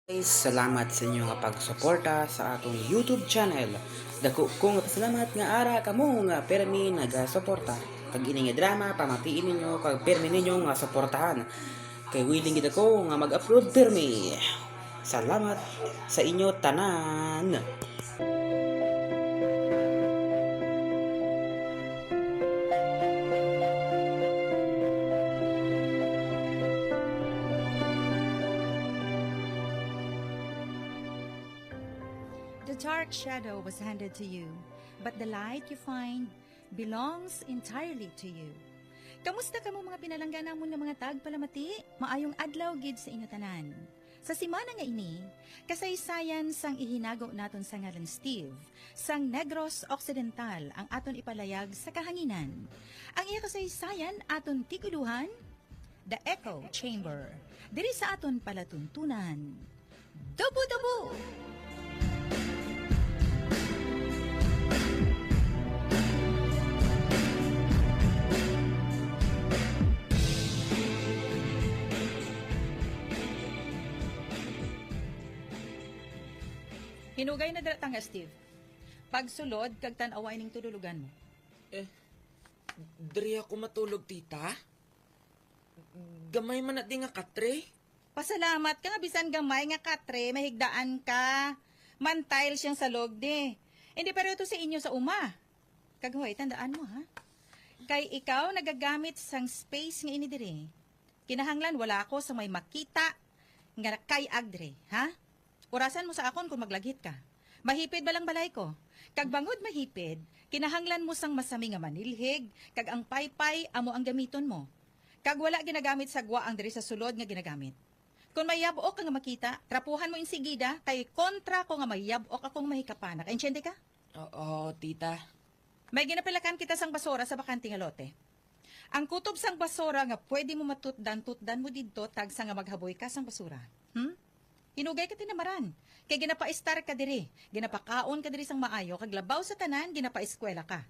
Guys, salamat sa inyo nga pagsuporta sa atong YouTube channel. Dako kong pasalamat nga ara kamo nga permi nagasuporta. Kag ini nga drama pamatiin ninyo kag permi ninyo nga suportahan. Kay willing gid ako nga mag-upload permi. Salamat sa inyo tanan. The dark shadow was handed to you, but the light you find belongs entirely to you. Kamusta kamo mga pinalanggan mo ng mga tagpalamati? Maayong adlaw gid sa inyo tanan. Sa simana nga ini, kasaysayan sang ihinago naton sa ngalan Steve, sang Negros Occidental ang aton ipalayag sa kahanginan. Ang iya kasaysayan aton tiguluhan, The Echo Chamber, diri sa aton palatuntunan. Dubu-dubu! Hinugay na daratang Steve. Pagsulod, kag tan-away ning tudulugan mo. Diri ako matulog, tita. Gamay man na di nga katre. Pasalamat ka nga bisan gamay nga katre, mahigdaan ka. Mantile siyang salog de. Hindi pero ito sa inyo sa uma. Kaghoy, tandaan mo ha. Kay ikaw nagagamit sang space nga ini dire. Kinahanglan wala ako sa may makita nga kay agdre, ha? Orasan mo sa akon kung maglagit ka. Mahipid ba lang balay ko? Kag bangod mahipid, kinahanglan mo sang masami nga manilhig, kag ang paypay amo ang gamiton mo. Kag wala ginagamit sa gwa ang diri sa sulod nga ginagamit. Kung may yabok ka nga makita, trapuhan mo insigida, kay kontra ko nga may yabok akong mahikapanak. Ensyende ka? Oo, tita. May ginapilakan kita sang basura sa bakanting lote. Ang kutob sang basura nga pwede mo matutdan-tutdan mo didto tag sa nga maghaboy ka sang basura. Hinugay ka tinamaran. Kay ginapa-star ka diri. Ginapakaon ka diri sang maayo. Kag labaw sa tanan, ginapa-eskwela ka.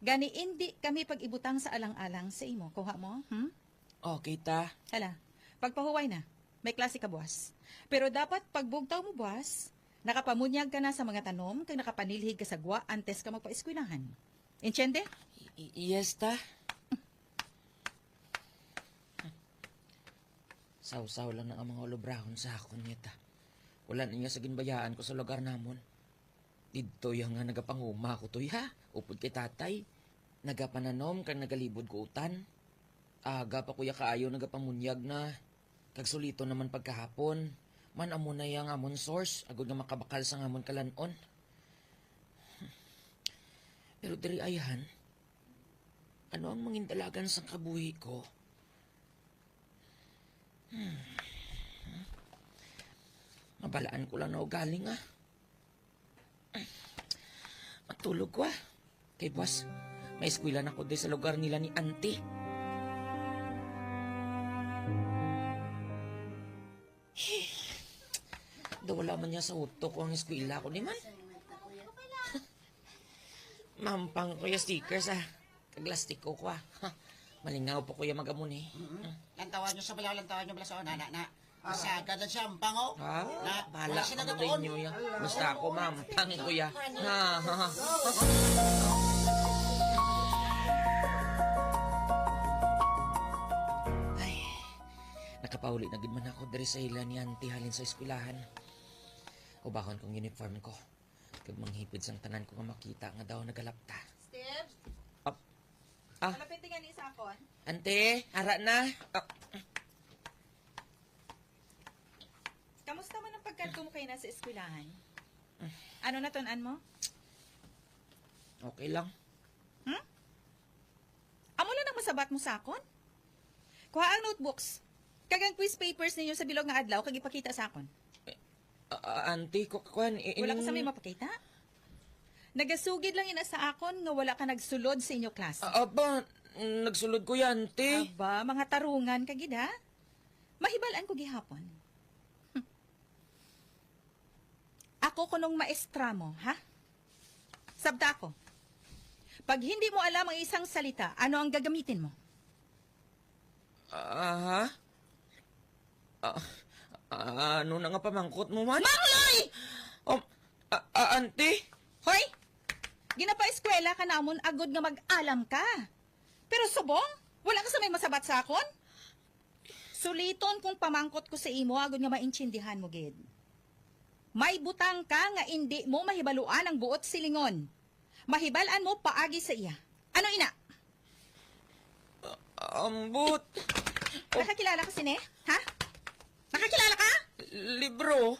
Gani indi kami pag-ibutang sa alang-alang sa imo. Kuha mo? Okay, ta. Hala, pagpahuway na. May klase ka buwas. Pero dapat pagbugtaw mo buwas, nakapamunyag ka na sa mga tanom kag nakapanilhig ka sa gwa antes ka magpa-eskwelahan. Entyende? Yes, ta. Saw-saw lang na ang mga olobrahon sa akon niya, ta. Wala niya sa ginbayaan ko sa lugar namon. Dito yung nga nagapanguma ko to, ha? Upod kay tatay. Nagapananom kang nagalibod ko utan. Aga pa kuya kaayo nagapamunyag na. Kagsulito naman pagkahapon. Man amo na yung amon source. Agod nga makabakal sa amon kalanon. Pero diri ayahan, ano ang mangindalagan sa kabuhi ko? Mabalaan ko lang na ugaling, ah. Matulog ko, ah. Kay boss, may eskwela na ko din sa lugar nila ni auntie. Wala man niya sa utok ko ang eskwela ko ni man. Mampang ko yung stickers, ah. Kaglastiko ko, ah. Malingaw po kuya magamon, eh. Lantawan nyo sa balaw, lantawan nyo bala sa na. Masagad na siya, ang pango. Ha? Na, Bahala wala sila ka na din doon. nyo, ya. Basta ako, mampang, kuya. Ha, ha, ha. Ay, nakapauli na gid man ako dari sa ila ni auntie halin sa eskwelahan. Ubahon kong uniform ko. Kag manghipid sang tanan ko nga makita nga daw nagalapta. Steve? Ah. Malapit nga ni sa akon? Ante, ara na. Kamusta man ang pagkalko mo kayo na sa eskwelahan? Ano natunan mo? Okay lang. Amo lang ang masabat mo sa akon? Kuha ang notebooks. Kagang quiz papers ninyo sa bilog nga adlaw, kag ipakita sa akon. Auntie, kukuhan. Wala ka sa may mapakita? Nagasugid lang ina sa akon nga wala ka nagsulod sa inyo klase. Aba, nagsulod ko yan, auntie. Aba, mga tarungan kagid ha? Mahibalaan ko gihapon. Ako kunong maestra mo, ha? Sabta ako. Pag hindi mo alam ang isang salita, ano ang gagamitin mo? Ha? Ano na nga pamangkot mo man? Mangloy! Oh, auntie? Hoy! Ginapa-eskwela ka namon agod nga mag-alam ka. Pero subong, wala ka sa may masabat sa akon? Suliton kung pamangkot ko sa imo agod nga maintindihan mo, gid. May butang ka nga hindi mo mahibaluan ang buot silingon. Mahibalaan mo paagi sa iya. Ano ina? Ambot. Nakakilala ka sine? Ha? Nakakilala ka? Libro?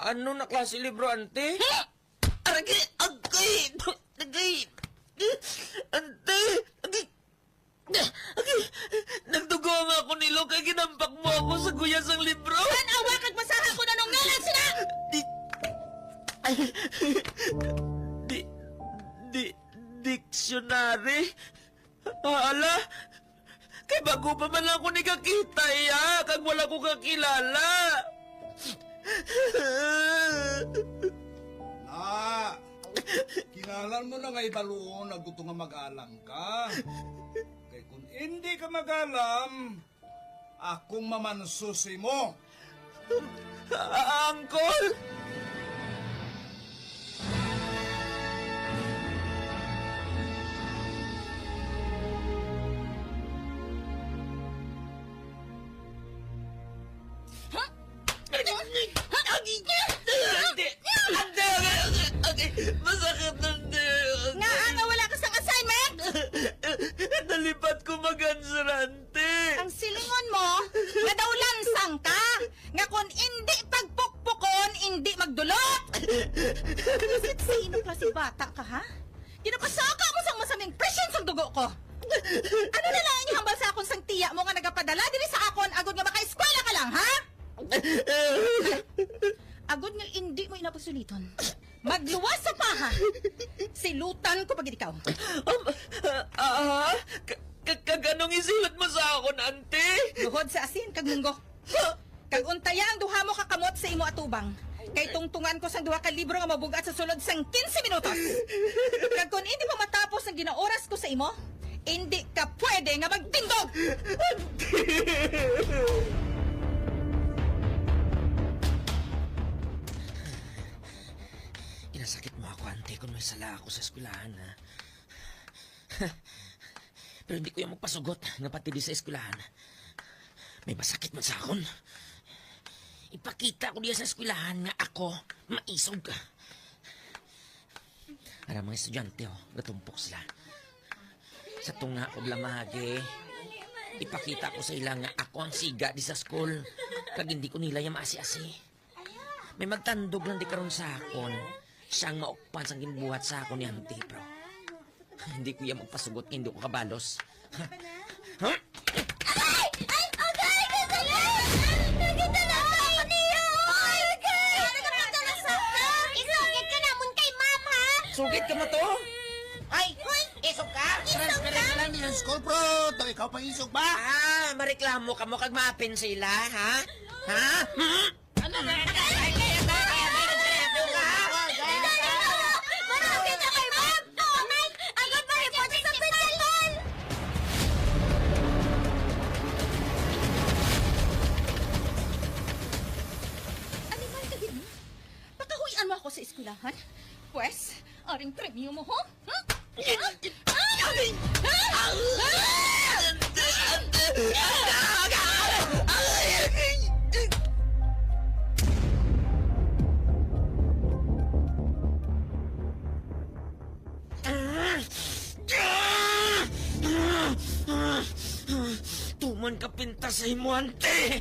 Ano na klase libro, ante? Aragay! Agay! Agay! Ante! Agay! Agay! Nagdugo nga ako nilo kay ginampak mo ako sa guyas ang libro! Tanawa kag basahan ko na nung ngalan sila! Di... Di... Di... Dictionary? Hala? Kay bago pa man ako ni kakita, kag wala ko kakilala. Kinalan mo na nga ibaluon na gusto nga mag-alam ka. Kaya kung hindi ka mag-alam, akong mamansusi mo. Uncle? Masakit ng Nga nga wala ka sang assignment! Nalipat ko mag-answerante. Ang silingon mo, nga daw lansang ka! Nga kung hindi pagpukpukon, hindi magdulot! Kasit sino klase bata ka, ha? Ginapasaka mo sang masaming presyon sa dugo ko! Ano na lang ang hambal sa akon sang tiya mo nga nagapadala diri sa akon agod nga maka-eskwela ka lang, ha? Agod nga hindi mo inapasuliton. Magluwas sa paha! Silutan ko pag ikaw. Kaganong isilat mo sa akon, ante? Luhod sa asin, kag munggo. Kag untaya ang duha mo kakamot sa imo atubang. Kay tungtungan ko sang duha ka libro nga mabugat sa sulod sang 15 minutos. Kag kung hindi pa matapos ang ginaoras ko sa imo, hindi ka pwede nga magtindog! Inasakit mo ako, ante, kung may sala ako sa eskwelahan, ha? Pero hindi ko yung magpasugot nga pati di sa eskwelahan. May masakit man sa akon. Ipakita ko diya sa eskwelahan nga ako maisog ka. Para mga estudyante, gatumpok sila. Sa tunga ko blamage, ipakita ko sa ilang nga ako ang siga di sa school. Kag hindi ko nila yung maasi-asi. May magtandog lang di karon sa akon. Siyang maukpan sang ginbuhat sa akon ni Auntie, bro. Hindi ko yan magpasugot, hindi ko kabalos. Ha? Ay! Ay! Agay! Kasalan! Nakita na ako niyo! Agay! Nagapagda na sa ka! Isugit ka namun kay mama! Sugit ka mo to? Ay! Isog ka? Transfer ka lang nilang school, bro. Daw ikaw pa isog ba? Mareklamo ka mo kag maapin sila, ha? Ha? Ano ba? Marami na kay ma'am! Oh, Mike! Agad pa report sa principal! Animal ka din, pakahuyan mo ako sa eskwelahan? Pwes, aring premyo mo, ho? Hmm? Tuman ka pintas sa himuante.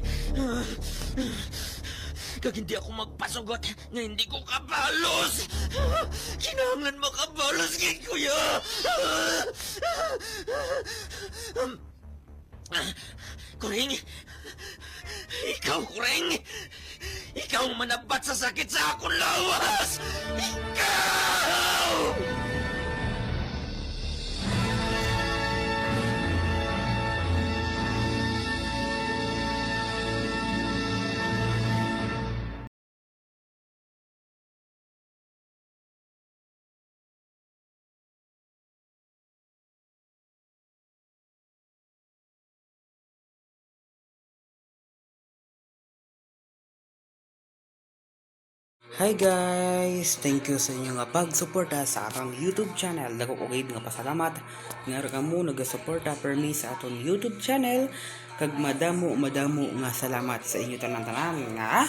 Kag hindi ako magpasugot nga hindi ko kabalos. Kinahanglan makabalos kay kuya. Kuring, ikaw kuring, ikaw ang manabat sa sakit sa akong lawas. Ikaw! Hi guys! Thank you sa inyo nga pagsuporta sa atong YouTube channel. Dako ko gid nga pasalamat nga ra kamo nagasuporta permi sa atong YouTube channel. Kag madamo nga salamat sa inyo tanan-tanan nga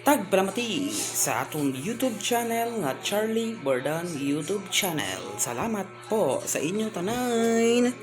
tagpalamati sa atong YouTube channel nga Charlie Bordan YouTube channel. Salamat po sa inyong tanan.